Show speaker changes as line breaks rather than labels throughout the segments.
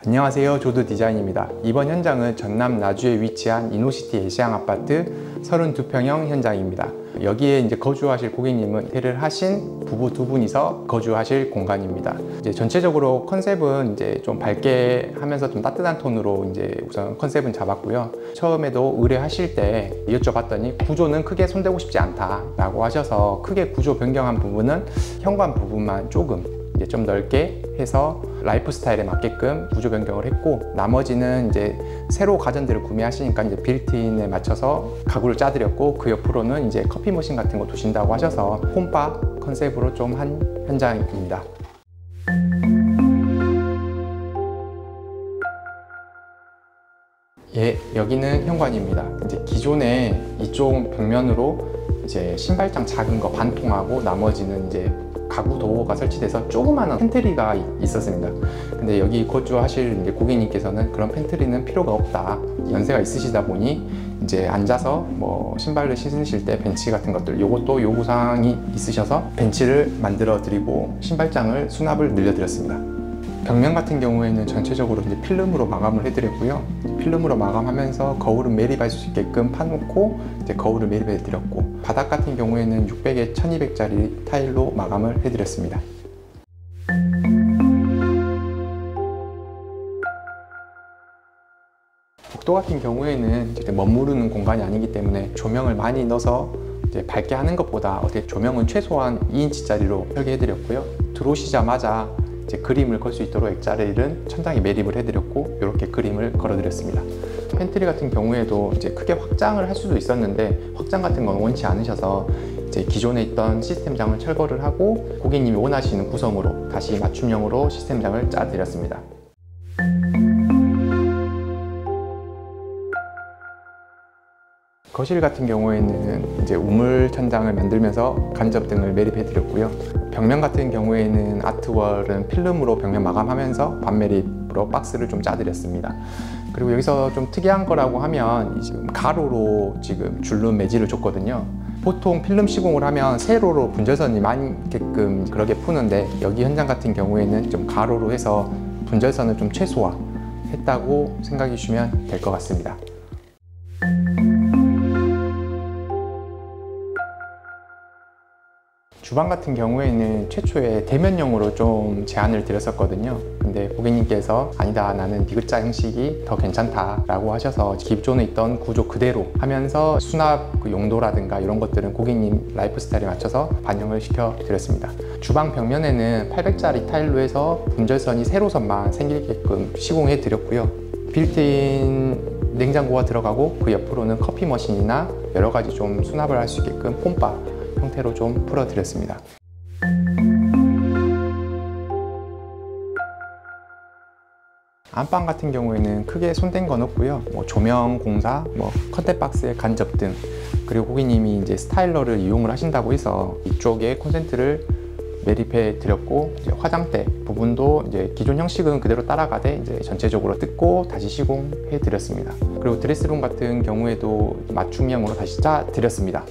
안녕하세요, 조드 디자인입니다. 이번 현장은 전남 나주에 위치한 이노시티 애시앙 아파트 32평형 현장입니다. 여기에 이제 거주하실 고객님은 인테리어를 하신 부부 두 분이서 거주하실 공간입니다. 이제 전체적으로 컨셉은 이제 좀 밝게 하면서 좀 따뜻한 톤으로 이제 우선 컨셉은 잡았고요. 처음에도 의뢰하실 때 여쭤봤더니 구조는 크게 손대고 싶지 않다라고 하셔서 크게 구조 변경한 부분은 현관 부분만 조금 이제 좀 넓게 해서 라이프 스타일에 맞게끔 구조 변경을 했고, 나머지는 이제 새로 가전들을 구매하시니까 이제 빌트인에 맞춰서 가구를 짜드렸고, 그 옆으로는 이제 커피 머신 같은 거 두신다고 하셔서 홈바 컨셉으로 좀 한 현장입니다. 예, 여기는 현관입니다. 이제 기존에 이쪽 벽면으로 이제 신발장 작은 거 반통하고 나머지는 이제 가구 도어가 설치돼서 조그마한 팬트리가 있었습니다. 근데 여기 거주하실 이제 고객님께서는 그런 팬트리는 필요가 없다. 연세가 있으시다 보니 이제 앉아서 뭐 신발을 신으실 때 벤치 같은 것들, 요것도 요구사항이 있으셔서 벤치를 만들어 드리고 신발장을 수납을 늘려드렸습니다. 벽면 같은 경우에는 전체적으로 이제 필름으로 마감을 해드렸고요. 필름으로 마감하면서 거울은 매립할 수 있게끔 파놓고 이제 거울을 매립해 드렸고, 바닥 같은 경우에는 600에 1200짜리 타일로 마감을 해드렸습니다. 복도 같은 경우에는 이제 머무르는 공간이 아니기 때문에 조명을 많이 넣어서 이제 밝게 하는 것보다 어떻게 조명은 최소한 2인치짜리로 설계해 드렸고요. 들어오시자마자 이제 그림을 걸 수 있도록 액자레일은 천장에 매립을 해드렸고, 이렇게 그림을 걸어드렸습니다. 팬트리 같은 경우에도 이제 크게 확장을 할 수도 있었는데 확장 같은 건 원치 않으셔서 이제 기존에 있던 시스템장을 철거를 하고 고객님이 원하시는 구성으로 다시 맞춤형으로 시스템장을 짜드렸습니다. 거실 같은 경우에는 이제 우물 천장을 만들면서 간접등을 매립해 드렸고요. 벽면 같은 경우에는 아트월은 필름으로 벽면 마감하면서 반매립으로 박스를 좀 짜드렸습니다. 그리고 여기서 좀 특이한 거라고 하면 지금 가로로 지금 줄눈 매질을 줬거든요. 보통 필름 시공을 하면 세로로 분절선이 많게끔 그렇게 푸는데, 여기 현장 같은 경우에는 좀 가로로 해서 분절선을 좀 최소화했다고 생각해 주시면 될 것 같습니다. 주방 같은 경우에는 최초에 대면형으로 좀 제안을 드렸었거든요. 근데 고객님께서 아니다, 나는 디귿자 형식이 더 괜찮다 라고 하셔서 기존에 있던 구조 그대로 하면서 수납 용도라든가 이런 것들은 고객님 라이프 스타일에 맞춰서 반영을 시켜 드렸습니다. 주방 벽면에는 800짜리 타일로 해서 분절선이 세로선만 생기게끔 시공해 드렸고요. 빌트인 냉장고가 들어가고 그 옆으로는 커피 머신이나 여러 가지 좀 수납을 할 수 있게끔 홈바 형태로 좀 풀어드렸습니다. 안방 같은 경우에는 크게 손댄 건 없고요. 뭐 조명 공사, 뭐 컨텐박스의 간접 등, 그리고 고객님이 이제 스타일러를 이용을 하신다고 해서 이쪽에 콘센트를 매립해 드렸고, 이제 화장대 부분도 이제 기존 형식은 그대로 따라가되 이제 전체적으로 뜯고 다시 시공해 드렸습니다. 그리고 드레스룸 같은 경우에도 맞춤형으로 다시 짜 드렸습니다.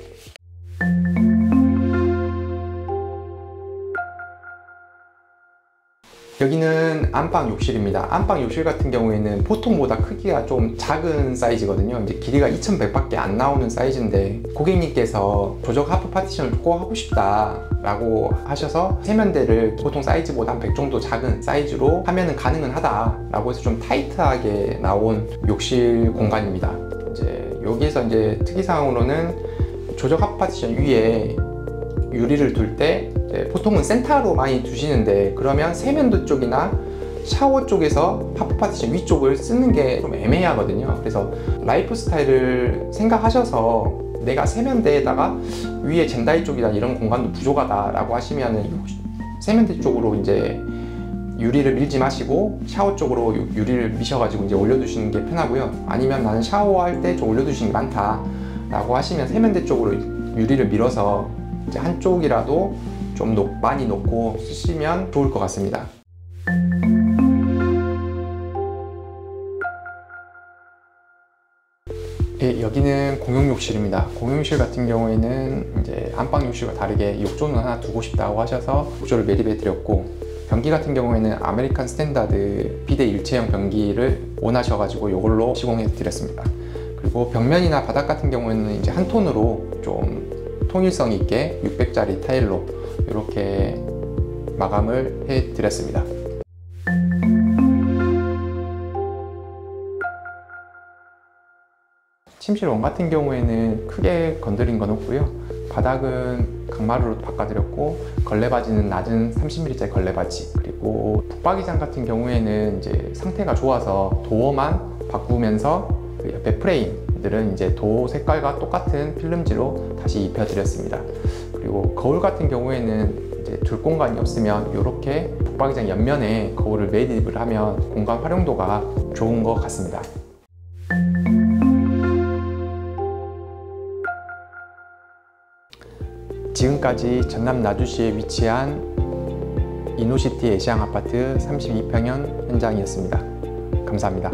여기는 안방 욕실입니다. 안방 욕실 같은 경우에는 보통보다 크기가 좀 작은 사이즈거든요. 이제 길이가 2100밖에 안 나오는 사이즈인데, 고객님께서 조적 하프 파티션을 꼭 하고 싶다 라고 하셔서 세면대를 보통 사이즈보다 한 100 정도 작은 사이즈로 하면은 가능은 하다 라고 해서 좀 타이트하게 나온 욕실 공간입니다. 이제 여기에서 이제 특이사항으로는 조적 하프 파티션 위에 유리를 둘 때 보통은 센터로 많이 두시는데, 그러면 세면대 쪽이나 샤워 쪽에서 하프 파티션 위쪽을 쓰는 게 좀 애매하거든요. 그래서 라이프 스타일을 생각하셔서 내가 세면대에다가 위에 젠다이 쪽이나 이런 공간도 부족하다 라고 하시면 세면대 쪽으로 이제 유리를 밀지 마시고 샤워 쪽으로 유리를 미셔가지고 이제 올려두시는 게 편하고요. 아니면 나는 샤워할 때 좀 올려두시는 게 많다 라고 하시면 세면대 쪽으로 유리를 밀어서 이제 한쪽이라도 좀 많이 놓고 쓰시면 좋을 것 같습니다. 네, 여기는 공용욕실입니다. 공용욕실 같은 경우에는 이제 안방 욕실과 다르게 욕조는 하나 두고 싶다고 하셔서 욕조를 매립해 드렸고, 변기 같은 경우에는 아메리칸 스탠다드 비대 일체형 변기를 원하셔가지고 이걸로 시공해 드렸습니다. 그리고 벽면이나 바닥 같은 경우에는 이제 한 톤으로 좀 통일성 있게 600짜리 타일로 이렇게 마감을 해 드렸습니다. 침실 원 같은 경우에는 크게 건드린 건 없고요. 바닥은 강마루로 바꿔드렸고, 걸레바지는 낮은 30mm짜리 걸레바지, 그리고 붙박이장 같은 경우에는 이제 상태가 좋아서 도어만 바꾸면서 그 옆에 프레임들은 이제 도어 색깔과 똑같은 필름지로 다시 입혀드렸습니다. 그리고 거울 같은 경우에는 이제 둘 공간이 없으면 이렇게 붙박이장 옆면에 거울을 매립을 하면 공간 활용도가 좋은 것 같습니다. 지금까지 전남 나주시에 위치한 이노시티 애시앙 아파트 32평형 현장이었습니다. 감사합니다.